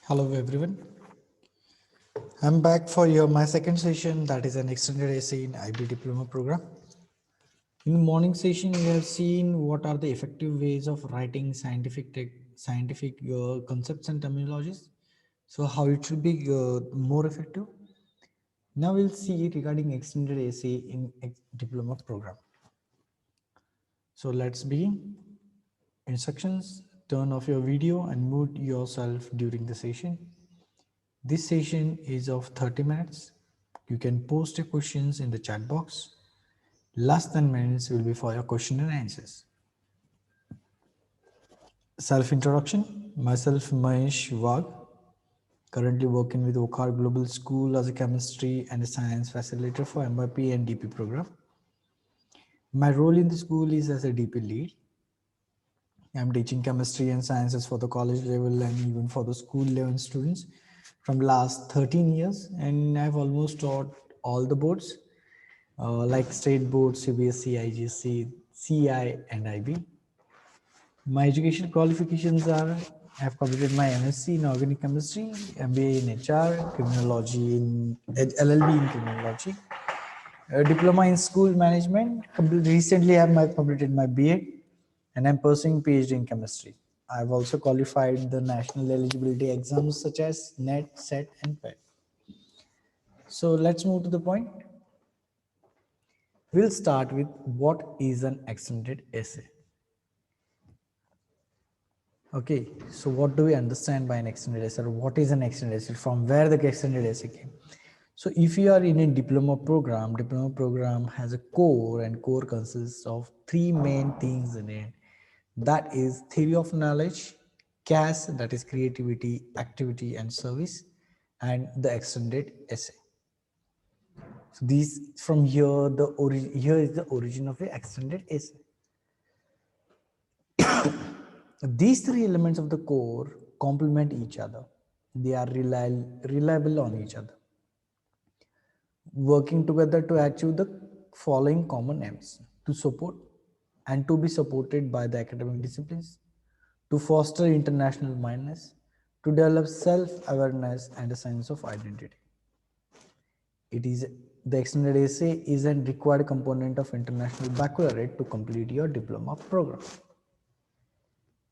Hello everyone. I'm back for my second session, that is an extended essay in IB diploma program. In the morning session, we have seen what are the effective ways of writing scientific concepts and terminologies. So how it should be more effective. Now we'll see regarding extended essay in diploma program. So let's begin. Instructions: turn off your video and mute yourself during the session. This session is of 30 minutes. You can post your questions in the chat box. Last 10 minutes will be for your question and answers. Self-introduction. Myself, Mahesh Wagh, currently working with Okhar Global School as a chemistry and a science facilitator for MIP and DP program. My role in the school is as a DP lead. I'm teaching chemistry and sciences for the college level and even for the school level students from last 13 years, and I've almost taught all the boards like state board, CBSE, IGC, CI and IB. My education qualifications are: I've completed my MSc in organic chemistry, MBA in HR, criminology in LLB in criminology, diploma in school management. Recently, I've completed my BA, and I'm pursuing PhD in chemistry. I've also qualified the national eligibility exams such as NET, SET, and PET. So let's move to the point. We'll start with what is an extended essay. Okay, so what do we understand by an extended essay, or what is an extended essay, from where the extended essay came? So if you are in a diploma program has a core, and core consists of three main things in it. That is theory of knowledge, CAS, that is creativity, activity and service, and the extended essay. So these from here, here is the origin of the extended essay. These three elements of the core complement each other. They are reliable on each other, working together to achieve the following common aims: to support and to be supported by the academic disciplines, to foster international mindedness, to develop self-awareness and a sense of identity. It is the extended essay is a required component of international baccalaureate to complete your diploma program.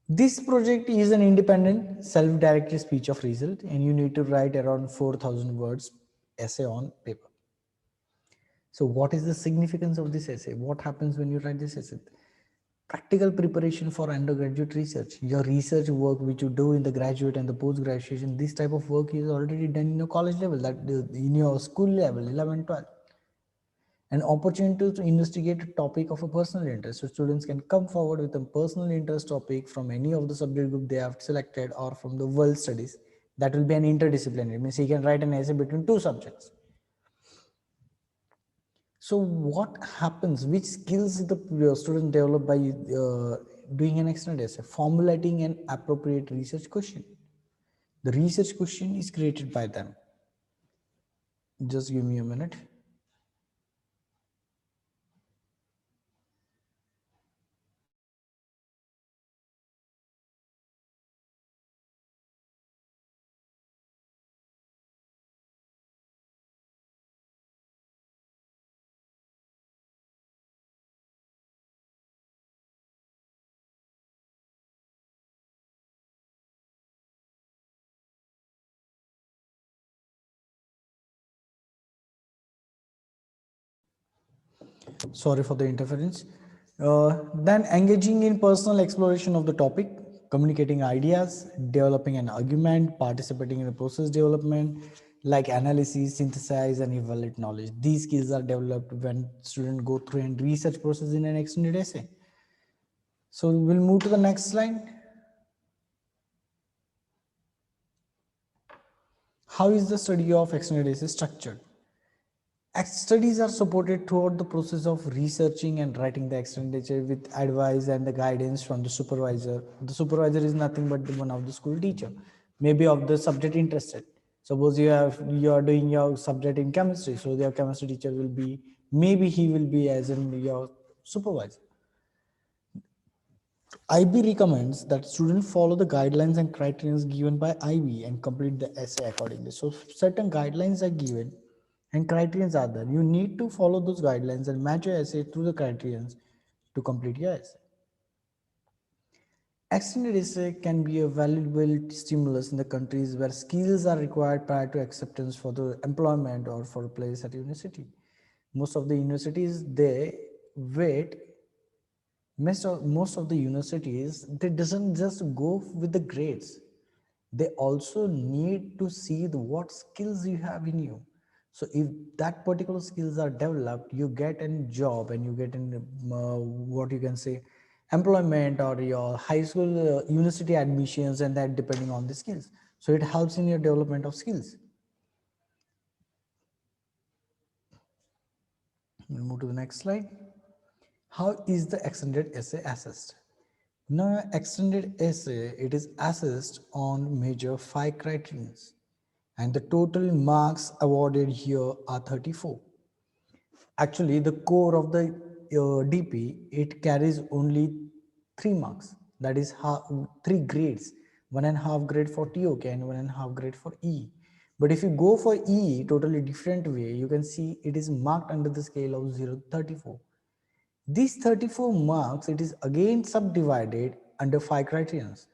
This project is an independent, self-directed speech of result, and you need to write around 4,000 words essay on paper. So what is the significance of this essay? What happens when you write this essay? Practical preparation for undergraduate research. Your research work which you do in the graduate and the post-graduation, this type of work is already done in your college level, that in your school level, 11, 12. An opportunity to investigate a topic of a personal interest. So students can come forward with a personal interest topic from any of the subject group they have selected, or from the world studies. That will be an interdisciplinary. It means he can write an essay between two subjects. So what happens, which skills the student develop by doing an extended essay? Formulating an appropriate research question. The research question is created by them. Just give me a minute. Sorry for the interference. Then engaging in personal exploration of the topic, communicating ideas, developing an argument, participating in the process development, like analysis, synthesize, and evaluate knowledge. These skills are developed when students go through a research process in an extended essay. So we'll move to the next slide. How is the study of extended essay structured? Studies are supported throughout the process of researching and writing the extended essay with advice and the guidance from the supervisor. The supervisor is nothing but the one of the school teacher, maybe of the subject interested. Suppose you are doing your subject in chemistry, so your chemistry teacher will be, maybe he will be as in your supervisor. IB recommends that students follow the guidelines and criteria given by IB and complete the essay accordingly. So certain guidelines are given and criteria are there. You need to follow those guidelines and match your essay to the criteria to complete your essay. Extended essay can be a valuable stimulus in the countries where skills are required prior to acceptance for the employment or for a place at university. Most of the universities, they wait. Most of the universities, they doesn't just go with the grades. They also need to see what skills you have in you. So if that particular skills are developed, you get a job and you get in what you can say employment or your high school university admissions, and that depending on the skills. So it helps in your development of skills. We'll move to the next slide. How is the extended essay assessed? Now, extended essay, it is assessed on major 5 criteria, and the total marks awarded here are 34. Actually, the core of the DP, it carries only 3 marks, that is 3 grades, 1.5 grade for TOK and 1.5 grade for E. But if you go for E, totally different way, you can see it is marked under the scale of 0 to 34. These 34 marks, it is again subdivided under 5 criterions.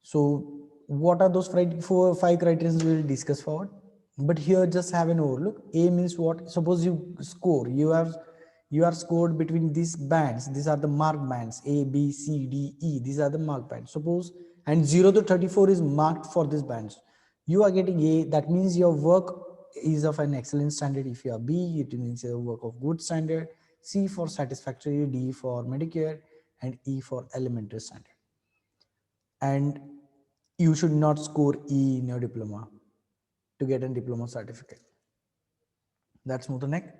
So what are those 5 criterions we will discuss forward? But here just have an overlook. A means what? Suppose you score, you are scored between these bands. These are the mark bands, A, B, C, D, E. These are the mark bands. Suppose, and 0 to 34 is marked for these bands. You are getting A, that means your work is of an excellent standard. If you are B, it means your work of good standard. C for satisfactory, D for Medicare, and E for elementary standard. And you should not score E in your diploma to get a diploma certificate. Let's move to next.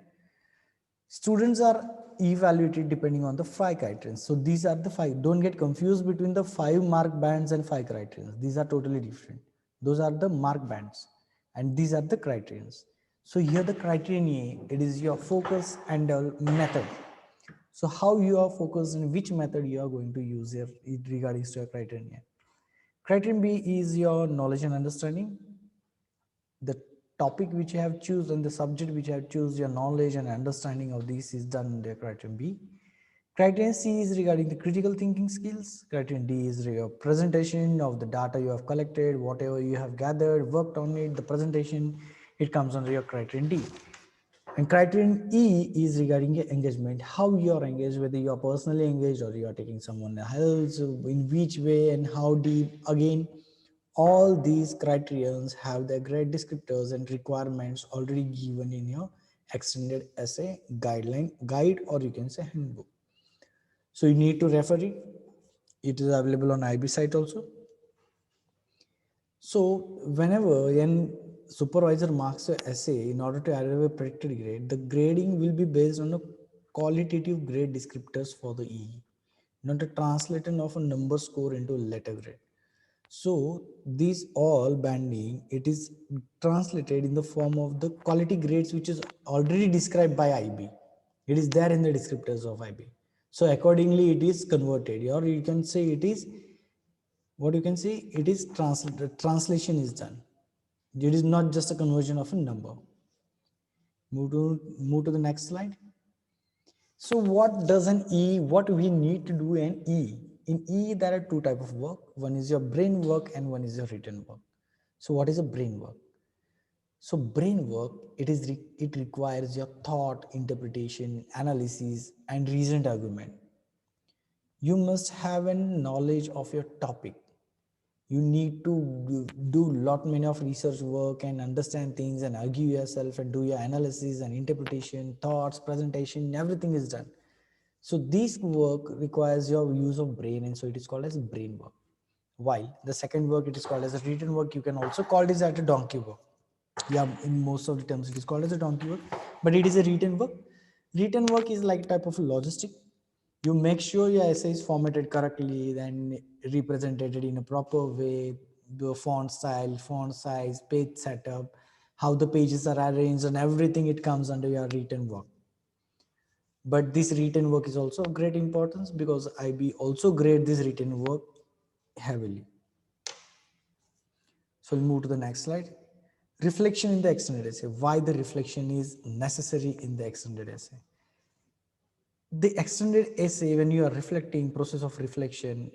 Students are evaluated depending on the 5 criteria. So these are the 5. Don't get confused between the 5 mark bands and 5 criteria. These are totally different. Those are the mark bands and these are the criteria. So here the criterion, it is your focus and method. So how you are focused and which method you are going to use here regarding to your criterion. Criterion B is your knowledge and understanding. The topic which you have chosen, the subject which you have chosen, your knowledge and understanding of this is done in the criterion B. Criterion C is regarding the critical thinking skills. Criterion D is your presentation of the data you have collected, whatever you have gathered, worked on it, the presentation, it comes under your criterion D. And criterion E is regarding your engagement, how you are engaged, whether you are personally engaged or you are taking someone else, in which way and how deep. Again, all these criterions have their grade descriptors and requirements already given in your extended essay guide, or you can say handbook. So you need to refer it. It is available on IB site also. So whenever a supervisor marks your essay in order to arrive a predicted grade, the grading will be based on the qualitative grade descriptors for the E, not a translation of a number score into a letter grade. So these all banding, it is translated in the form of the quality grades, which is already described by IB. It is there in the descriptors of IB. So accordingly, it is converted, or you can say it is what you can see, it is translation is done. It is not just a conversion of a number. Move to the next slide. So what does an E, what we need to do in E? In E, there are 2 types of work. One is your brain work and one is your written work. So what is a brain work? So brain work, it requires your thought, interpretation, analysis, and reasoned argument. You must have a knowledge of your topic. You need to do lot many of research work and understand things and argue yourself and do your analysis and interpretation, thoughts, presentation, everything is done. So this work requires your use of brain, and so it is called as brain work. While the second work, it is called as a written work. You can also call this as a donkey work. Yeah, in most of the terms it is called as a donkey work, but it is a written work. Written work is like type of logistic. You make sure your essay is formatted correctly, then represented in a proper way, the font style, font size, page setup, how the pages are arranged, and everything, it comes under your written work. But this written work is also of great importance because IB also grade this written work heavily. So we'll move to the next slide. Reflection in the extended essay. Why the reflection is necessary in the extended essay. The extended essay, when you are reflecting, process of reflection,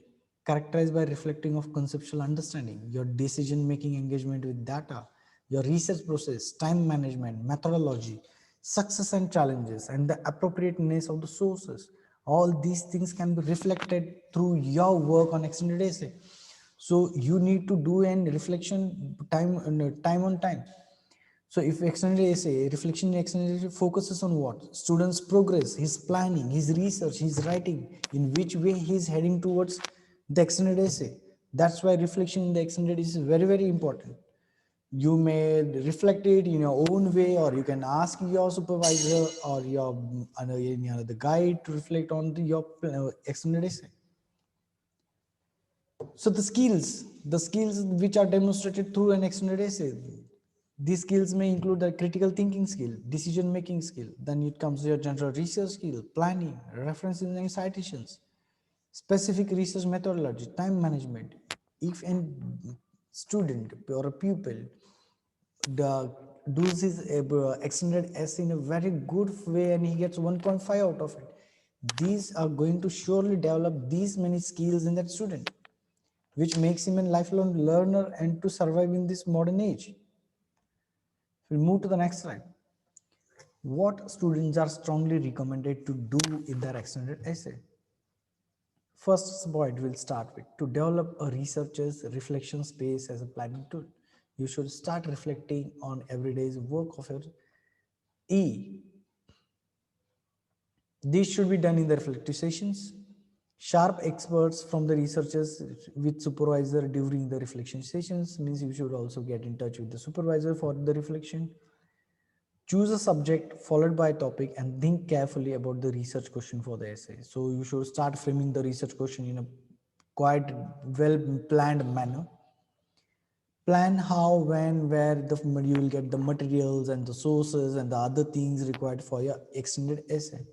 characterized by reflecting of conceptual understanding, your decision making engagement with data, your research process, time management, methodology, success and challenges, and the appropriateness of the sources. All these things can be reflected through your work on extended essay. So you need to do an reflection time on time. So if extended essay, reflection in extended essay focuses on what? Student's progress, his planning, his research, his writing, in which way he is heading towards the extended essay. That's why reflection in the extended essay is very, very important. You may reflect it in your own way, or you can ask your supervisor or your any other guide to reflect on your extended essay. So the skills which are demonstrated through an extended essay, these skills may include the critical thinking skill, decision making skill. Then it comes to your general research skill, planning, references and citations, specific research methodology, time management. If a student or a pupil the does his extended essay in a very good way and he gets 1.5 out of it, these are going to surely develop these many skills in that student, which makes him a lifelong learner and to survive in this modern age. We'll move to the next slide. What students are strongly recommended to do in their extended essay? First point we'll start with to develop a researcher's reflection space as a planning tool. You should start reflecting on everyday's work of your E. These should be done in the reflective sessions. Sharp experts from the researchers with supervisor during the reflection sessions means you should also get in touch with the supervisor for the reflection. Choose a subject followed by a topic and think carefully about the research question for the essay. So you should start framing the research question in a quite well planned manner. Plan how, when, where you will get the materials and the sources and the other things required for your extended essay.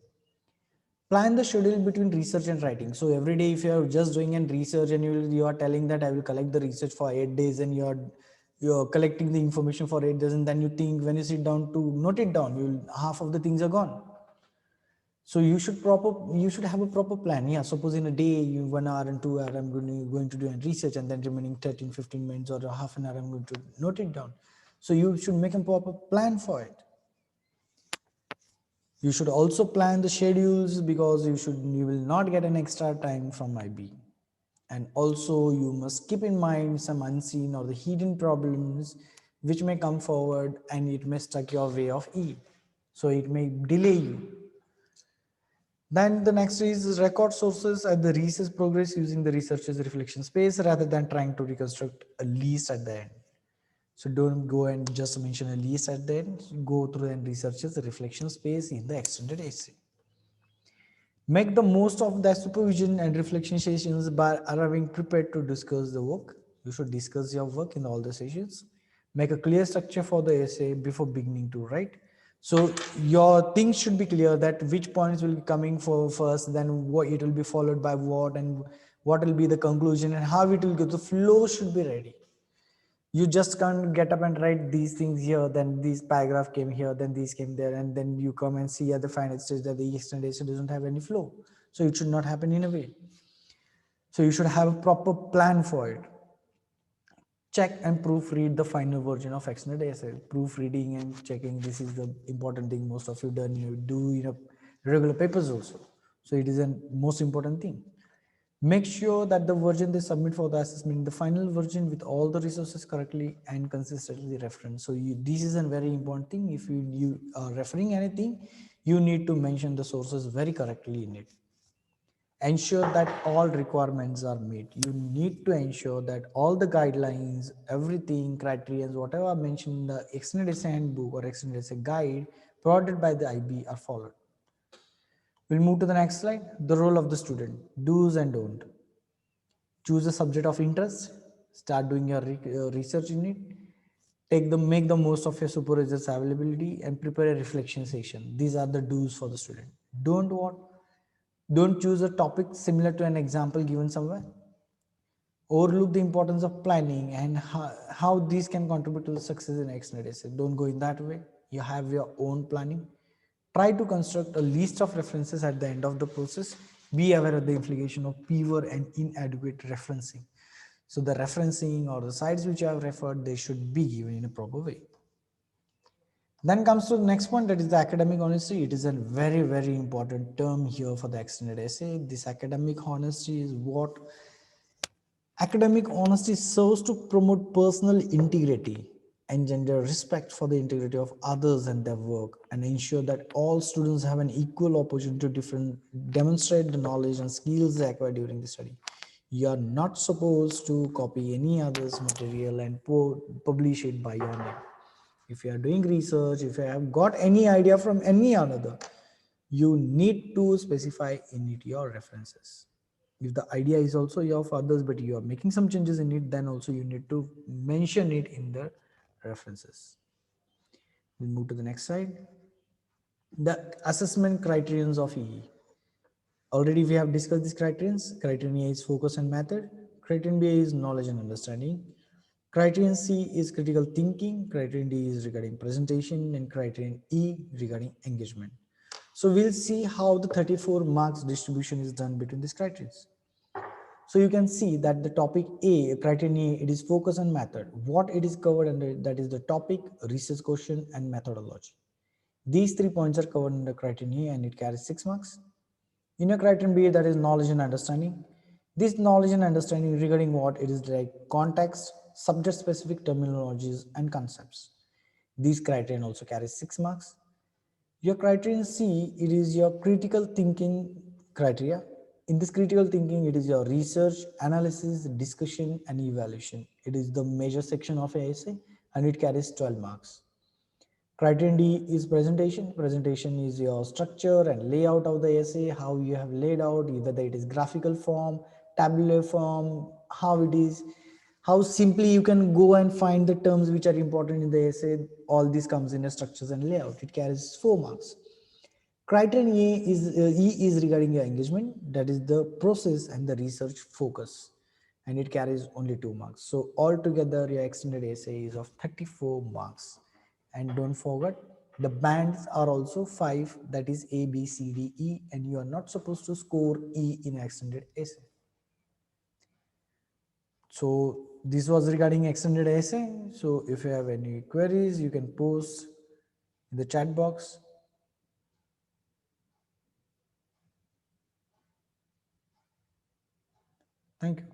Plan the schedule between research and writing. So every day if you are just doing an research and you are telling that I will collect the research for 8 days and you're collecting the information for 8 days, and then you think when you sit down to note it down, half of the things are gone. So you should have a proper plan. Yeah, suppose in a day, 1 hour and 2 hour, I'm going to do a research, and then remaining 13, 15 minutes or a half an hour, I'm going to note it down. So you should make a proper plan for it. You should also plan the schedules because you will not get an extra time from IB. And also you must keep in mind some unseen or the hidden problems which may come forward and it may stuck your way of E. So it may delay you. Then the next is record sources at the research progress using the researcher's reflection space rather than trying to reconstruct a list at the end. So don't go and just mention a list at the end. Go through and researcher's reflection space in the extended essay. Make the most of the supervision and reflection sessions by arriving prepared to discuss the work. You should discuss your work in all the sessions. Make a clear structure for the essay before beginning to write. So your things should be clear that which points will be coming for first, then what it will be followed by what, and what will be the conclusion and how it will go. The flow should be ready. You just can't get up and write these things here, then this paragraph came here, then these came there, and then you come and see at the final stage that the extended doesn't have any flow. So it should not happen in a way. So you should have a proper plan for it. Check and proofread the final version of extended essay. Proofreading and checking, this is the important thing most of you do in a regular papers also. So it is a most important thing. Make sure that the version they submit for the assessment, the final version with all the resources correctly and consistently referenced. So this is a very important thing. If you are referring anything, you need to mention the sources very correctly in it. Ensure that all requirements are met. You need to ensure that all the guidelines, everything, criteria, whatever are mentioned in the extended essay handbook or extended essay guide provided by the IB are followed. We'll move to the next slide. The role of the student, do's and don't. Choose a subject of interest, start doing your research in it, make the most of your supervisor's availability and prepare a reflection session. These are the do's for the student. Don't what? Don't choose a topic similar to an example given somewhere. Overlook the importance of planning and how these can contribute to the success in extended essay. Don't go in that way. You have your own planning. Try to construct a list of references at the end of the process. Be aware of the implication of poor and inadequate referencing. So the referencing or the sites which I have referred, they should be given in a proper way. Then comes to the next point, that is the academic honesty. It is a very, very important term here for the extended essay. This academic honesty is what academic honesty serves to promote personal integrity, engender respect for the integrity of others and their work, and ensure that all students have an equal opportunity to demonstrate the knowledge and skills they acquire during the study. You are not supposed to copy any other's material and publish it by your name. If you are doing research, if you have got any idea from any another, you need to specify in it your references. If the idea is also of others, but you are making some changes in it, then also you need to mention it in the references. We'll move to the next slide. The assessment criterions of EE. Already we have discussed these criterions. Criterion A is focus and method. Criterion B is knowledge and understanding. Criterion C is critical thinking. Criterion D is regarding presentation, and criterion E regarding engagement. So we'll see how the 34 marks distribution is done between these criteria. So you can see that the topic A, criterion A, it is focus and method. What it is covered under, that is the topic, research question, and methodology. These 3 points are covered under criterion A and it carries 6 marks. In a criterion B, that is knowledge and understanding. This knowledge and understanding regarding what it is like context, subject specific terminologies and concepts. These criterion also carries 6 marks. Your criterion C, it is your critical thinking criteria. In this critical thinking, it is your research, analysis, discussion, and evaluation. It is the major section of a essay and it carries 12 marks. Criterion D is presentation. Presentation is your structure and layout of the essay, how you have laid out, whether it is graphical form, tabular form, how it is, how simply you can go and find the terms which are important in the essay. All this comes in a structures and layout. It carries 4 marks. Criterion E is regarding your engagement, that is the process and the research focus, and it carries only 2 marks. So altogether your extended essay is of 34 marks. And don't forget, the bands are also 5, that is A, B, C, D, E, and you are not supposed to score E in extended essay. So this was regarding extended essay. So if you have any queries, you can post in the chat box. Thank you.